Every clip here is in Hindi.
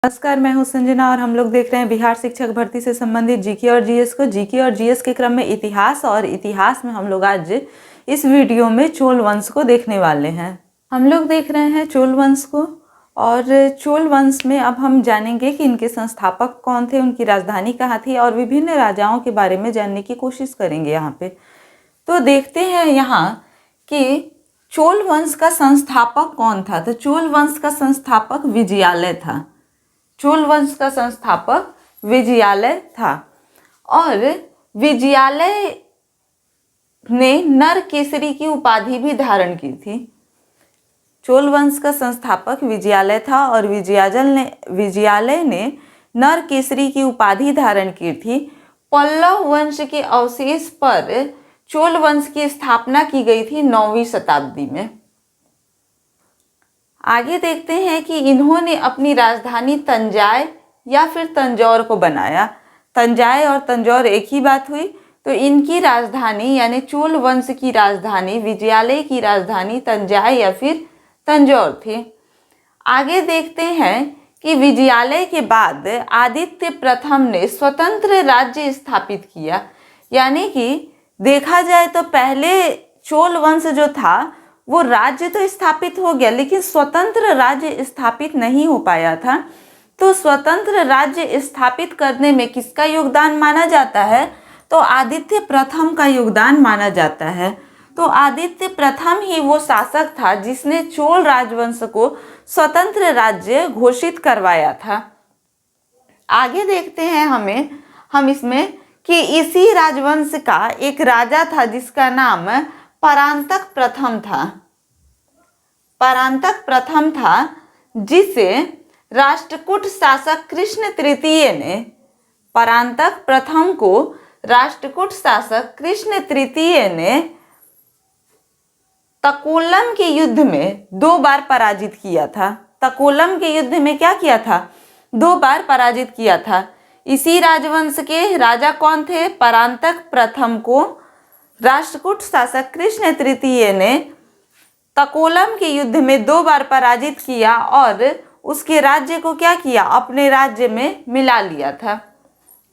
नमस्कार, मैं हूं संजना और हम लोग देख रहे हैं बिहार शिक्षक भर्ती से संबंधित जीके और जीएस को। जीके और जीएस के क्रम में इतिहास में हम लोग आज इस वीडियो में चोल वंश को देखने वाले हैं। हम लोग देख रहे हैं चोल वंश को और चोल वंश में अब हम जानेंगे कि इनके संस्थापक कौन थे, उनकी राजधानी कहाँ थी और विभिन्न राजाओं के बारे में जानने की कोशिश करेंगे यहाँ पे। तो देखते हैं यहाँ कि चोल वंश का संस्थापक कौन था। तो चोल वंश का संस्थापक विजयालय था। चोल वंश का संस्थापक विजयालय था और विजयालय ने नर केसरी की उपाधि भी धारण की थी। चोल वंश का संस्थापक विजयालय था और विजयालय ने नर केसरी की उपाधि धारण की थी। पल्लव वंश के अवशेष पर चोल वंश की स्थापना की गई थी 9वीं शताब्दी में। आगे देखते हैं कि इन्होंने अपनी राजधानी तंजाय या फिर तंजौर को बनाया। तंजाय और तंजौर एक ही बात हुई। तो इनकी राजधानी यानी चोल वंश की राजधानी, विजयालय की राजधानी तंजाय या फिर तंजौर थी। आगे देखते हैं कि विजयालय के बाद आदित्य प्रथम ने स्वतंत्र राज्य स्थापित किया। यानी कि देखा जाए तो पहले चोल वंश जो था वो राज्य तो स्थापित हो गया लेकिन स्वतंत्र राज्य स्थापित नहीं हो पाया था। तो स्वतंत्र राज्य स्थापित करने में किसका योगदान माना जाता है? तो आदित्य प्रथम का योगदान माना जाता है। तो आदित्य प्रथम ही वो शासक था जिसने चोल राजवंश को स्वतंत्र राज्य घोषित करवाया था। आगे देखते हैं हम इसमें कि इसी राजवंश का एक राजा था जिसका नाम परांतक प्रथम था। परांतक प्रथम था जिसे राष्ट्रकूट शासक कृष्ण तृतीय ने, परांतक प्रथम को राष्ट्रकूट शासक कृष्ण तृतीय ने तकोलम के युद्ध में 2 बार पराजित किया था। तकोलम के युद्ध में क्या किया था? 2 बार पराजित किया था। इसी राजवंश के राजा कौन थे? परांतक प्रथम को राष्ट्रकूट शासक कृष्ण तृतीय ने तकोलम के युद्ध में 2 बार पराजित किया और उसके राज्य को क्या किया? अपने राज्य में मिला लिया था।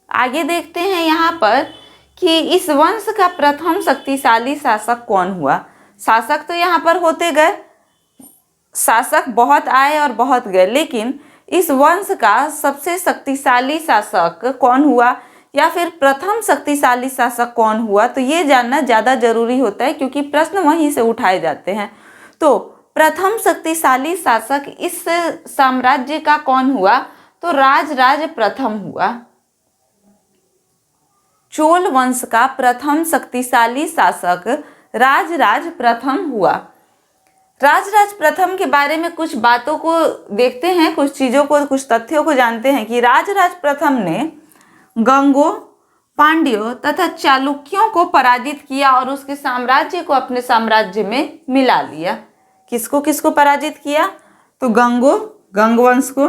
आगे देखते हैं यहाँ पर कि इस वंश का प्रथम शक्तिशाली शासक कौन हुआ। शासक तो यहाँ पर होते गए, शासक बहुत आए और बहुत गए, लेकिन इस वंश का सबसे शक्तिशाली शासक कौन हुआ या फिर प्रथम शक्तिशाली शासक कौन हुआ, तो ये जानना ज़्यादा जरूरी होता है क्योंकि प्रश्न वहीं से उठाए जाते हैं। तो प्रथम शक्तिशाली शासक इस साम्राज्य का कौन हुआ? तो राजराज प्रथम हुआ। चोल वंश का प्रथम शक्तिशाली शासक राजराज प्रथम हुआ। राजराज प्रथम के बारे में कुछ बातों को देखते हैं, कुछ चीज़ों को, कुछ तथ्यों को जानते हैं कि राजराज प्रथम ने गंगों, पांड्यों तथा चालुक्यों को पराजित किया और उसके साम्राज्य को अपने साम्राज्य में मिला लिया। किसको किसको पराजित किया? तो गंग वंश को,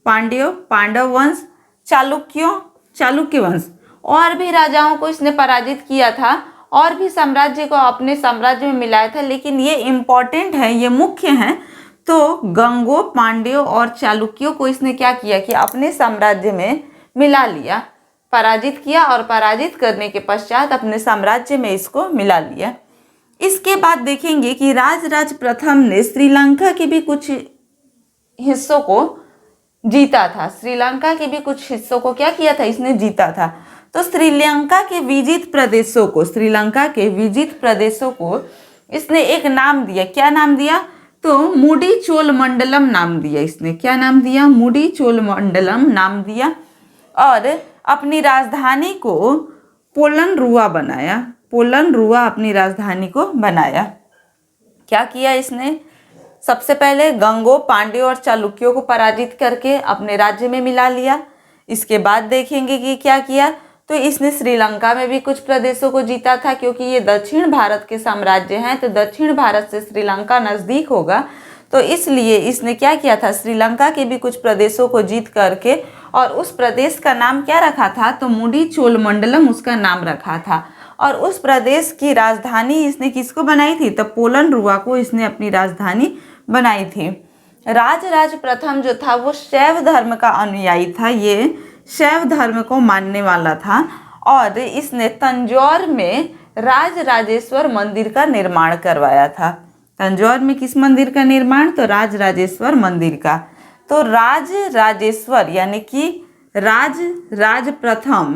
पांड्यों, पांडव वंश, चालुक्य वंश और भी राजाओं को इसने पराजित किया था और भी साम्राज्य को अपने साम्राज्य में मिलाया था। लेकिन ये इम्पोर्टेंट है, ये मुख्य हैं। तो गंगों, पांड्यों और चालुक्यों को इसने क्या किया कि अपने साम्राज्य में मिला लिया, पराजित किया और पराजित करने के पश्चात अपने साम्राज्य में इसको मिला लिया। इसके बाद देखेंगे कि राजराज प्रथम ने श्रीलंका के भी कुछ हिस्सों को जीता था। श्रीलंका के भी कुछ हिस्सों को क्या किया था? इसने जीता था। तो श्रीलंका के विजित प्रदेशों को इसने एक नाम दिया। क्या नाम दिया? तो मुडी चोल मंडलम नाम दिया इसने। क्या नाम दिया? मुडी चोल मंडलम नाम दिया और अपनी राजधानी को पोलनरुआ बनाया। पोलनरुआ अपनी राजधानी को बनाया। क्या किया इसने? सबसे पहले गंगों, पांड्यों और चालुक्यों को पराजित करके अपने राज्य में मिला लिया। इसके बाद देखेंगे कि क्या किया। तो इसने श्रीलंका में भी कुछ प्रदेशों को जीता था क्योंकि ये दक्षिण भारत के साम्राज्य हैं, तो दक्षिण भारत से श्रीलंका नज़दीक होगा, तो इसलिए इसने क्या किया था? श्रीलंका के भी कुछ प्रदेशों को जीत करके और उस प्रदेश का नाम क्या रखा था? तो मुडी चोल मंडलम उसका नाम रखा था। और उस प्रदेश की राजधानी इसने किसको बनाई थी? तो पोलनरुआ को इसने अपनी राजधानी बनाई थी। राजराज प्रथम जो था वो शैव धर्म का अनुयायी था, ये शैव धर्म को मानने वाला था और इसने तंजौर में राजराजेश्वर मंदिर का निर्माण करवाया था। तंजौर में किस मंदिर का निर्माण? तो राजराजेश्वर मंदिर का। तो राजराजेश्वर यानी कि राज प्रथम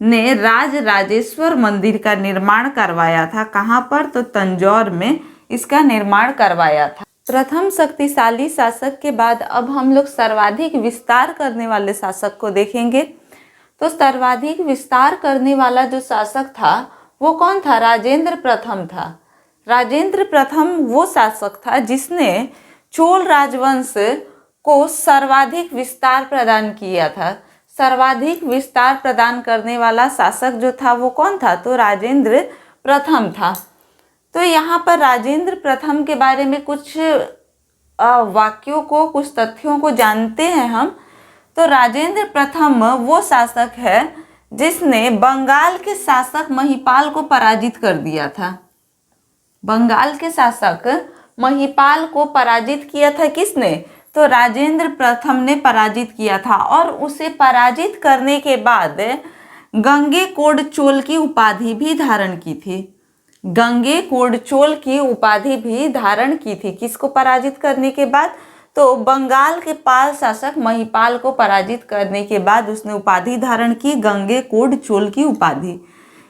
ने राजराजेश्वर मंदिर का निर्माण करवाया था। कहाँ पर? तो तंजौर में इसका निर्माण करवाया था। प्रथम शक्तिशाली शासक के बाद अब हम लोग सर्वाधिक विस्तार करने वाले शासक को देखेंगे। तो सर्वाधिक विस्तार करने वाला जो शासक था वो कौन था? राजेंद्र प्रथम था। राजेंद्र प्रथम वो शासक था जिसने चोल राजवंश को सर्वाधिक विस्तार प्रदान किया था। सर्वाधिक विस्तार प्रदान करने वाला शासक जो था वो कौन था? तो राजेंद्र प्रथम था। तो यहाँ पर राजेंद्र प्रथम के बारे में कुछ वाक्यों को, कुछ तथ्यों को जानते हैं हम। तो राजेंद्र प्रथम वो शासक है जिसने बंगाल के शासक महिपाल को पराजित कर दिया था। बंगाल के शासक महिपाल को पराजित किया था किसने? तो राजेंद्र प्रथम ने पराजित किया था और उसे पराजित करने के बाद गंगेकोंड चोल की उपाधि भी धारण की थी। गंगेकोंड चोल की उपाधि भी धारण की थी। किसको पराजित करने के बाद? तो बंगाल के पाल शासक महिपाल को पराजित करने के बाद उसने उपाधि धारण की, गंगेकोंड चोल की उपाधि।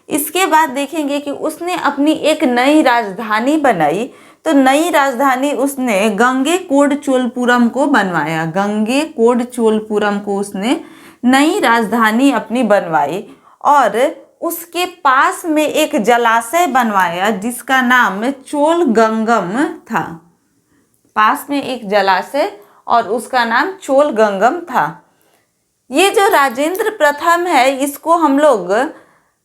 इसके बाद देखेंगे कि उसने अपनी एक नई राजधानी बनाई। तो नई राजधानी उसने गंगेकोंड चोलपुरम को बनवाया। गंगेकोंड चोलपुरम को उसने नई राजधानी अपनी बनवाई और उसके पास में एक जलाशय बनवाया जिसका नाम चोल गंगम था। पास में एक जलाशय और उसका नाम चोल गंगम था। ये जो राजेंद्र प्रथम है इसको हम लोग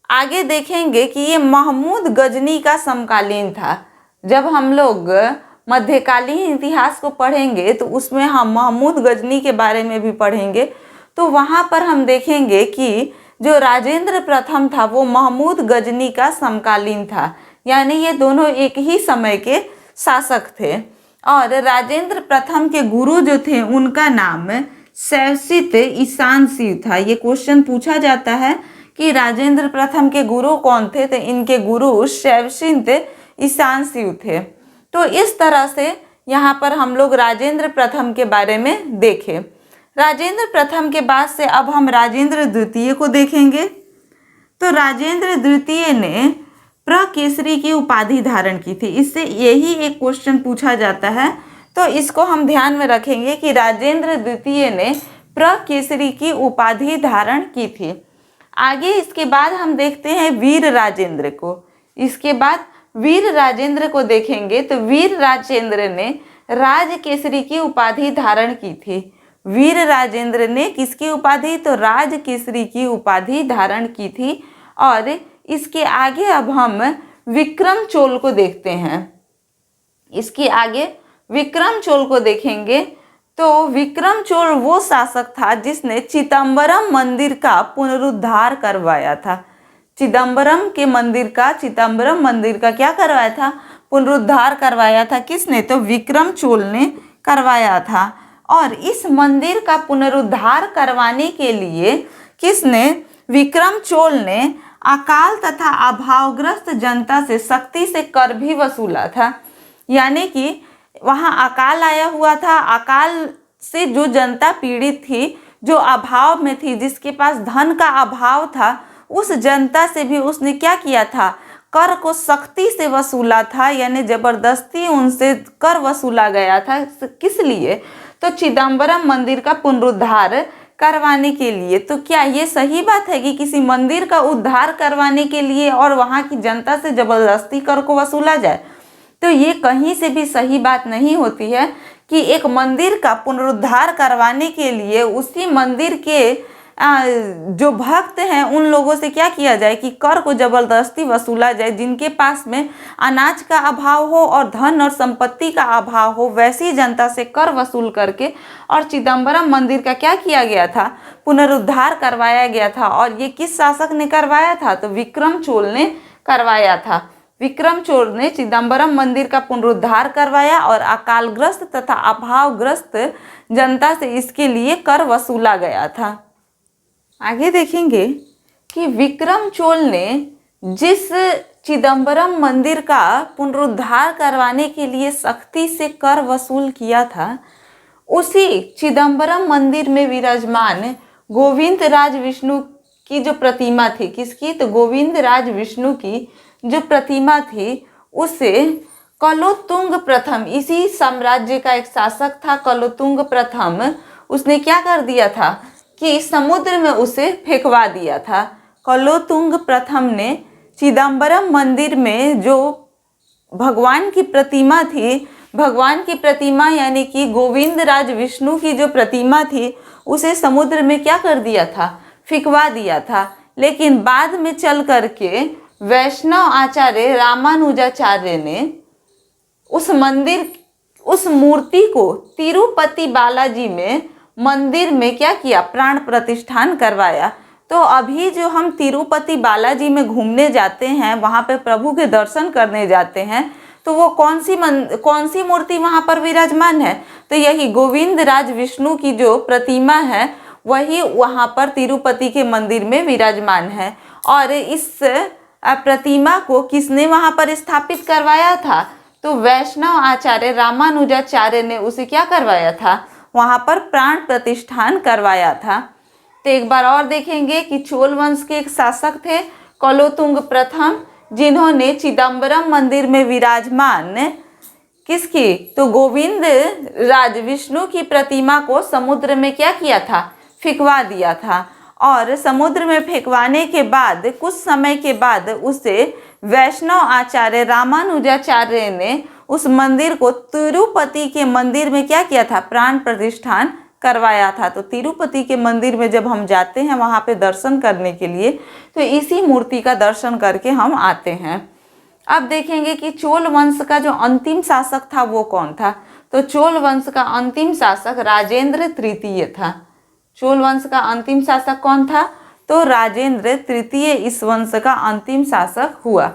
आगे देखेंगे कि ये महमूद गजनी का समकालीन था। जब हम लोग मध्यकालीन इतिहास को पढ़ेंगे तो उसमें हम महमूद गजनी के बारे में भी पढ़ेंगे। तो वहाँ पर हम देखेंगे कि जो राजेंद्र प्रथम था वो महमूद गजनी का समकालीन था, यानी ये दोनों एक ही समय के शासक थे। और राजेंद्र प्रथम के गुरु जो थे उनका नाम शैवसित ईशान शिव था। ये क्वेश्चन पूछा जाता है कि राजेंद्र प्रथम के गुरु कौन थे? तो इनके गुरु शैवसित ईशान शिव थे। तो इस तरह से यहाँ पर हम लोग राजेंद्र प्रथम के बारे में देखें। राजेंद्र प्रथम के बाद से अब हम राजेंद्र द्वितीय को देखेंगे। तो राजेंद्र द्वितीय ने प्रकेसरी की उपाधि धारण की थी। इससे यही एक क्वेश्चन पूछा जाता है, तो इसको हम ध्यान में रखेंगे कि राजेंद्र द्वितीय ने प्रकेसरी की उपाधि धारण की थी। आगे इसके बाद हम देखते हैं वीर राजेंद्र को। इसके बाद वीर राजेंद्र को देखेंगे तो वीर राजेंद्र ने राजकेसरी की उपाधि धारण की थी। वीर राजेंद्र ने किसकी उपाधि? तो राजकेसरी की उपाधि धारण की थी। और इसके आगे अब हम विक्रम चोल को देखते हैं। इसके आगे विक्रम चोल को देखेंगे तो विक्रम चोल वो शासक था जिसने चिदम्बरम मंदिर का पुनरुद्धार करवाया था। चिदम्बरम मंदिर का क्या करवाया था? पुनरुद्धार करवाया था। किसने? तो विक्रम चोल ने करवाया था। और इस मंदिर का पुनरुद्धार करवाने के लिए किसने? विक्रम चोल ने अकाल तथा अभावग्रस्त जनता से सख्ती से कर भी वसूला था। यानी कि वहाँ अकाल आया हुआ था। अकाल से जो जनता पीड़ित थी, जो अभाव में थी, जिसके पास धन का अभाव था, उस जनता से भी उसने क्या किया था? कर को सख्ती से वसूला था। यानी जबरदस्ती उनसे कर वसूला गया था। किस लिए? तो चिदम्बरम मंदिर का पुनरुद्धार करवाने के लिए। तो क्या ये सही बात है कि किसी मंदिर का उद्धार करवाने के लिए और वहाँ की जनता से जबरदस्ती कर को वसूला जाए? तो ये कहीं से भी सही बात नहीं होती है कि एक मंदिर का पुनरुद्धार करवाने के लिए उसी मंदिर के जो भक्त हैं उन लोगों से क्या किया जाए कि कर को जबरदस्ती वसूला जाए। जिनके पास में अनाज का अभाव हो और धन और संपत्ति का अभाव हो, वैसी जनता से कर वसूल करके और चिदम्बरम मंदिर का क्या किया गया था? पुनरुद्धार करवाया गया था। और ये किस शासक ने करवाया था? तो विक्रम चोल ने करवाया था। विक्रम चोर ने चिदम्बरम मंदिर का पुनरुद्धार करवाया और अकालग्रस्त तथा अभावग्रस्त जनता से इसके लिए कर वसूला गया था। आगे देखेंगे कि विक्रम चोर ने जिस चिदम्बरम मंदिर का पुनरुद्धार करवाने के लिए सख्ती से कर वसूल किया था, उसी चिदम्बरम मंदिर में विराजमान गोविंद राज विष्णु की जो प्रतिमा थी, किसकी? तो गोविंद राज विष्णु की जो प्रतिमा थी, उसे कलोतुंग प्रथम, इसी साम्राज्य का एक शासक था कलोतुंग प्रथम, उसने क्या कर दिया था कि समुद्र में उसे फेंकवा दिया था। कलोतुंग प्रथम ने चिदम्बरम मंदिर में जो भगवान की प्रतिमा थी, भगवान की प्रतिमा यानी कि गोविंद राज विष्णु की जो प्रतिमा थी, उसे समुद्र में क्या कर दिया था? फेंकवा दिया था। लेकिन बाद में चल करके वैष्णव आचार्य रामानुजाचार्य ने उस मूर्ति को तिरुपति बालाजी में मंदिर में क्या किया? प्राण प्रतिष्ठान करवाया। तो अभी जो हम तिरुपति बालाजी में घूमने जाते हैं, वहाँ पे प्रभु के दर्शन करने जाते हैं, तो वो कौन सी मूर्ति वहाँ पर विराजमान है? तो यही गोविंद राज विष्णु की जो प्रतिमा है, वही वहाँ पर तिरुपति के मंदिर में विराजमान है। और इस प्रतिमा को किसने वहाँ पर स्थापित करवाया था? तो वैष्णव आचार्य रामानुजाचार्य ने उसे क्या करवाया था? वहाँ पर प्राण प्रतिष्ठान करवाया था। तो एक बार और देखेंगे कि चोल वंश के एक शासक थे कलोतुंग प्रथम, जिन्होंने चिदम्बरम मंदिर में विराजमान किसकी? तो गोविंद राज विष्णु की प्रतिमा को समुद्र में क्या किया था? फेंकवा दिया था। और समुद्र में फेंकवाने के बाद कुछ समय के बाद उसे वैष्णव आचार्य रामानुजाचार्य ने उस मंदिर को तिरुपति के मंदिर में क्या किया था? प्राण प्रतिष्ठान करवाया था। तो तिरुपति के मंदिर में जब हम जाते हैं वहाँ पे दर्शन करने के लिए, तो इसी मूर्ति का दर्शन करके हम आते हैं। अब देखेंगे कि चोल वंश का जो अंतिम शासक था वो कौन था? तो चोल वंश का अंतिम शासक राजेंद्र तृतीय था। चोल वंश का अंतिम शासक कौन था? तो राजेंद्र तृतीय इस वंश का अंतिम शासक हुआ।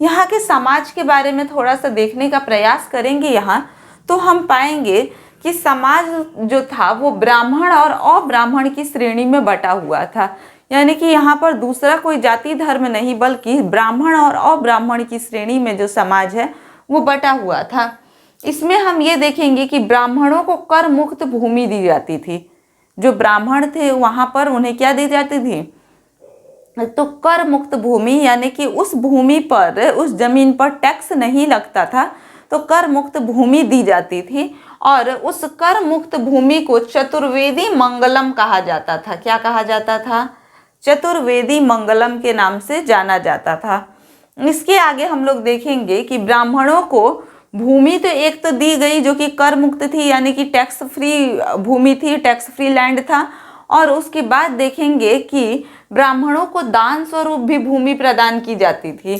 यहाँ के समाज के बारे में थोड़ा सा देखने का प्रयास करेंगे यहाँ, तो हम पाएंगे कि समाज जो था वो ब्राह्मण और अब्राह्मण की श्रेणी में बटा हुआ था। यानी कि यहाँ पर दूसरा कोई जाति धर्म नहीं, बल्कि ब्राह्मण और अब्राह्मण की श्रेणी में जो समाज है वो बटा हुआ था। इसमें हम ये देखेंगे कि ब्राह्मणों को कर मुक्त भूमि दी जाती थी। जो ब्राह्मण थे वहाँ पर उन्हें क्या दी जाती थी? तो कर मुक्त भूमि, यानी कि उस भूमि पर, उस जमीन पर टैक्स नहीं लगता था, तो कर मुक्त भूमि दी जाती थी। और उस कर मुक्त भूमि को चतुर्वेदी मंगलम कहा जाता था। क्या कहा जाता था? चतुर्वेदी मंगलम के नाम से जाना जाता था। इसके आगे हम लोग देखेंगे कि ब्राह्मणों को भूमि तो एक तो दी गई जो कि कर मुक्त थी, यानी कि टैक्स फ्री भूमि थी, टैक्स फ्री लैंड था। और उसके बाद देखेंगे कि ब्राह्मणों को दान स्वरूप भी भूमि प्रदान की जाती थी,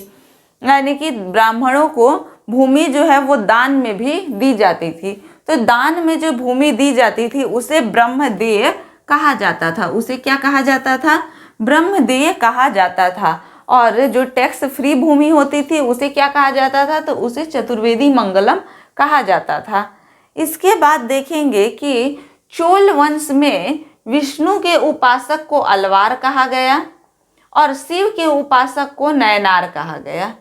यानी कि ब्राह्मणों को भूमि जो है वो दान में भी दी जाती थी। तो दान में जो भूमि दी जाती थी उसे ब्रह्मदेय कहा जाता था। उसे क्या कहा जाता था? ब्रह्मदेय कहा जाता था। और जो टैक्स फ्री भूमि होती थी उसे क्या कहा जाता था? तो उसे चतुर्वेदी मंगलम कहा जाता था। इसके बाद देखेंगे कि चोल वंश में विष्णु के उपासक को अलवार कहा गया और शिव के उपासक को नयनार कहा गया।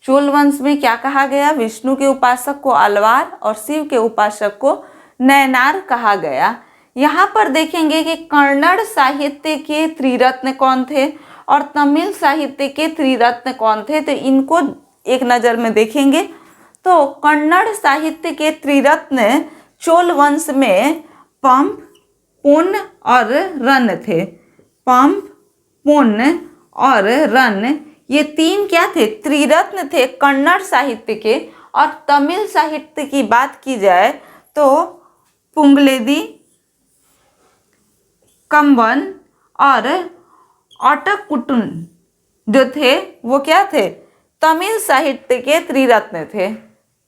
चोल वंश में क्या कहा गया? विष्णु के उपासक को अलवार और शिव के उपासक को नयनार कहा गया। यहाँ पर देखेंगे कि कन्नड़ साहित्य के त्रिरत्न कौन थे और तमिल साहित्य के त्रिरत्न कौन थे, तो इनको एक नज़र में देखेंगे। तो कन्नड़ साहित्य के त्रिरत्न चोल वंश में पंप, पुन और रन थे। पंप, पुन और रन, ये तीन क्या थे? त्रिरत्न थे कन्नड़ साहित्य के। और तमिल साहित्य की बात की जाए तो पुंगलेदी, कंबन और ओटकुटुन जो थे वो क्या थे? तमिल साहित्य के त्रिरत्न थे।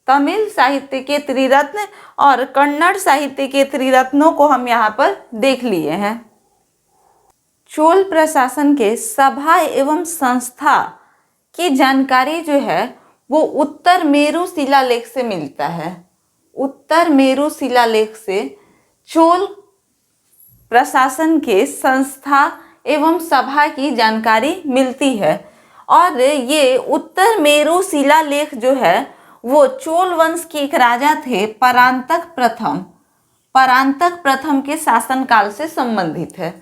तमिल साहित्य के त्रिरत्न और कन्नड़ साहित्य के त्रिरत्नों को हम यहाँ पर देख लिए हैं। चोल प्रशासन के सभा एवं संस्था की जानकारी जो है वो उत्तर मेरु शिलालेख से मिलता है। उत्तर मेरु शिलालेख से चोल प्रशासन के संस्था एवं सभा की जानकारी मिलती है। और ये उत्तर मेरु शिलालेख जो है वो चोल वंश के एक राजा थे परांतक प्रथम। परांतक प्रथम के शासनकाल से संबंधित है।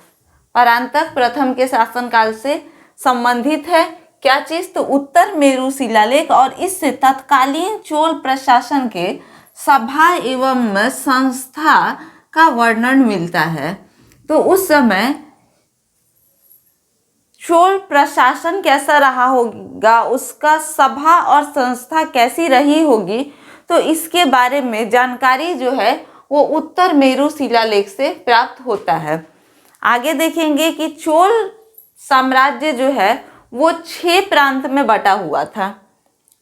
परांतक प्रथम के शासनकाल से संबंधित है क्या चीज? तो उत्तर मेरु शिलालेख। और इससे तत्कालीन चोल प्रशासन के सभा एवं संस्था का वर्णन मिलता है। तो उस समय चोल प्रशासन कैसा रहा होगा, उसका सभा और संस्था कैसी रही होगी, तो इसके बारे में जानकारी जो है वो उत्तर मेरु शिलालेख से प्राप्त होता है। आगे देखेंगे कि चोल साम्राज्य जो है वो 6 प्रांत में बटा हुआ था।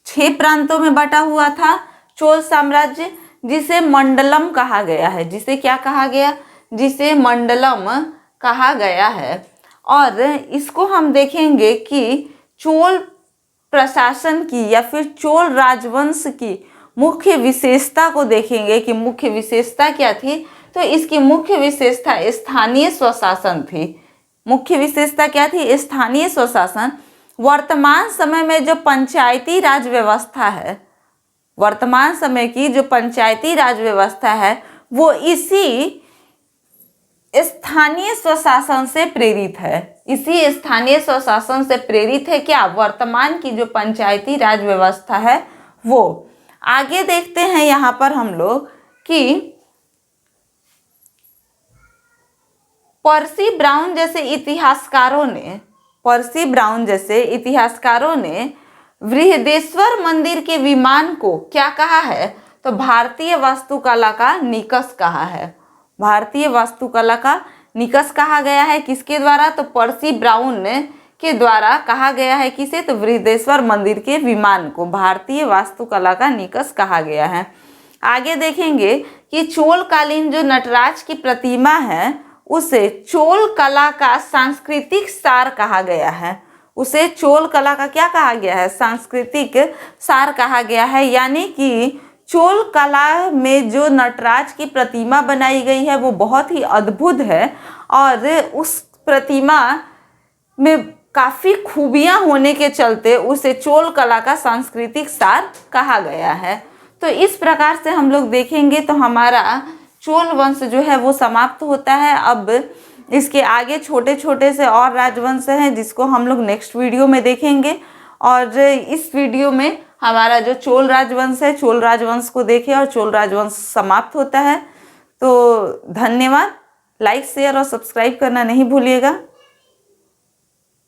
6 प्रांतों में बटा हुआ था चोल साम्राज्य, जिसे मंडलम कहा गया है। जिसे क्या कहा गया? जिसे मंडलम कहा गया है। और इसको हम देखेंगे कि चोल प्रशासन की या फिर चोल राजवंश की मुख्य विशेषता को देखेंगे कि मुख्य विशेषता क्या थी। तो इसकी मुख्य विशेषता स्थानीय स्वशासन थी। मुख्य विशेषता क्या थी? स्थानीय स्वशासन। वर्तमान समय में जो पंचायती राज व्यवस्था है, वर्तमान समय की जो पंचायती राज व्यवस्था है वो इसी स्थानीय स्वशासन से प्रेरित है। इसी स्थानीय स्वशासन से प्रेरित है क्या? वर्तमान की जो पंचायती राज व्यवस्था है वो। आगे देखते हैं यहाँ पर हम लोग कि पर्सी ब्राउन जैसे इतिहासकारों ने बृहदेश्वर मंदिर के विमान को क्या कहा है? तो भारतीय वास्तुकला का निकष कहा है। भारतीय वास्तुकला का निकष कहा गया है। किसके द्वारा? तो पर्सी ब्राउन के द्वारा कहा गया है। किसे? तो बृहदेश्वर मंदिर के विमान को भारतीय वास्तुकला का निकष कहा गया है। आगे देखेंगे कि चोल कालीन जो नटराज की प्रतिमा है उसे चोल कला का सांस्कृतिक सार कहा गया है। उसे चोल कला का क्या कहा गया है? सांस्कृतिक सार कहा गया है। यानी कि चोल कला में जो नटराज की प्रतिमा बनाई गई है वो बहुत ही अद्भुत है और उस प्रतिमा में काफ़ी खूबियां होने के चलते उसे चोल कला का सांस्कृतिक सार कहा गया है। तो इस प्रकार से हम लोग देखेंगे तो हमारा चोल वंश जो है वो समाप्त होता है। अब इसके आगे छोटे छोटे से और राजवंश हैं जिसको हम लोग नेक्स्ट वीडियो में देखेंगे। और इस वीडियो में हमारा जो चोल राजवंश है, चोल राजवंश को देखें और चोल राजवंश समाप्त होता है। तो धन्यवाद। लाइक, शेयर और सब्सक्राइब करना नहीं भूलिएगा।